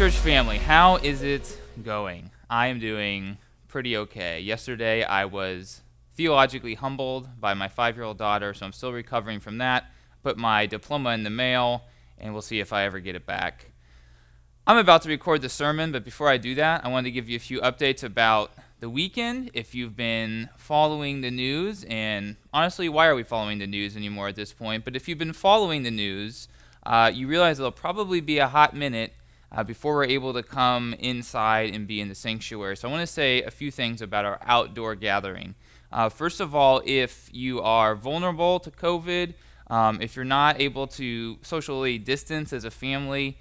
Church family, how is it going? I am doing pretty okay. Yesterday I was theologically humbled by my 5-year-old daughter, so I'm still recovering from that. Put my diploma in the mail, and we'll see if I ever get it back. I'm about to record the sermon, but before I do that, I wanted to give you a few updates about the weekend. If you've been following the news, and honestly, why are we following the news anymore at this point? But if you've been following the news, you realize it'll probably be a hot minute before we're able to come inside and be in the sanctuary. So I want to say a few things about our outdoor gathering. First of all, if you are vulnerable to COVID, if you're not able to socially distance as a family,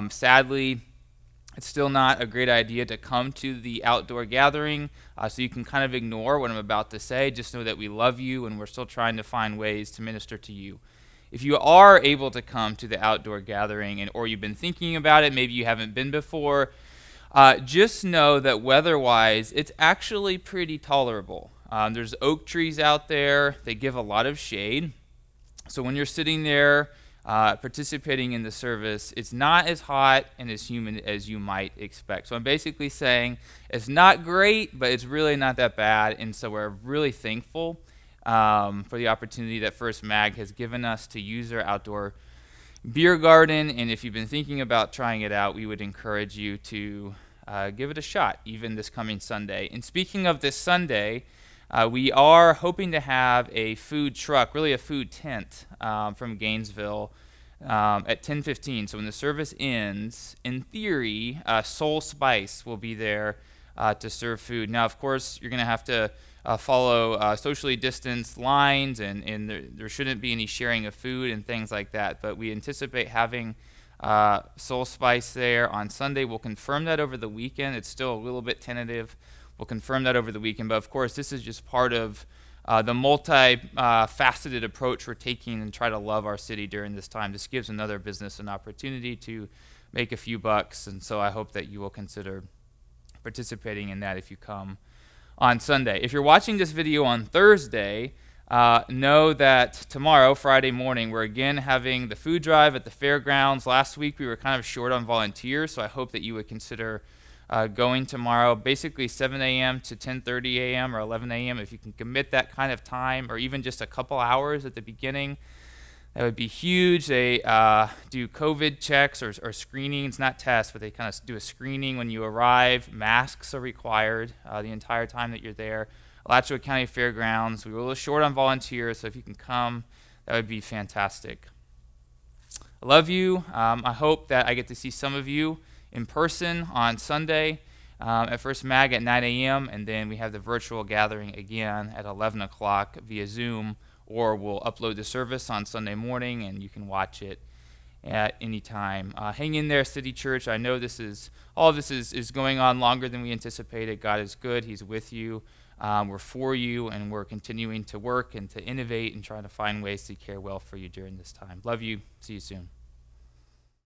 sadly, it's still not a great idea to come to the outdoor gathering, so you can kind of ignore what I'm about to say. Just know that we love you and we're still trying to find ways to minister to you. If you are able to come to the outdoor gathering, or you've been thinking about it, maybe you haven't been before, just know that weather-wise, it's actually pretty tolerable. There's oak trees out there. They give a lot of shade. So when you're sitting there participating in the service, it's not as hot and as humid as you might expect. So I'm basically saying it's not great, but it's really not that bad, and so we're really thankful for the opportunity that First Mag has given us to use our outdoor beer garden. And if you've been thinking about trying it out, we would encourage you to give it a shot, even this coming Sunday. And speaking of this Sunday, we are hoping to have a food truck, really a food tent, from Gainesville at 10:15. So when the service ends, in theory, Soul Spice will be there to serve food. Now, of course, you're going to have to follow socially distanced lines, and there shouldn't be any sharing of food and things like that. But we anticipate having Soul Spice there on Sunday. We'll confirm that over the weekend. It's still a little bit tentative. We'll confirm that over the weekend. But of course, this is just part of the multi-faceted approach we're taking and try to love our city during this time. This gives another business an opportunity to make a few bucks, and so I hope that you will consider participating in that if you come on Sunday. If you're watching this video on Thursday, know that tomorrow, Friday morning, we're again having the food drive at the fairgrounds. Last week we were kind of short on volunteers, so I hope that you would consider going tomorrow, basically 7 a.m. to 10:30 a.m. or 11 a.m. If you can commit that kind of time, or even just a couple hours at the beginning, that would be huge. They do COVID checks or screenings, not tests, but they kind of do a screening when you arrive. Masks are required the entire time that you're there. Alachua County Fairgrounds. We were a little short on volunteers, so if you can come, that would be fantastic. I love you. I hope that I get to see some of you in person on Sunday at First Mag at 9 a.m., and then we have the virtual gathering again at 11 o'clock via Zoom, or we'll upload the service on Sunday morning and you can watch it at any time. Hang in there, City Church. I know all of this is going on longer than we anticipated. God is good. He's with you. We're for you, and we're continuing to work and to innovate and try to find ways to care well for you during this time. Love you. See you soon.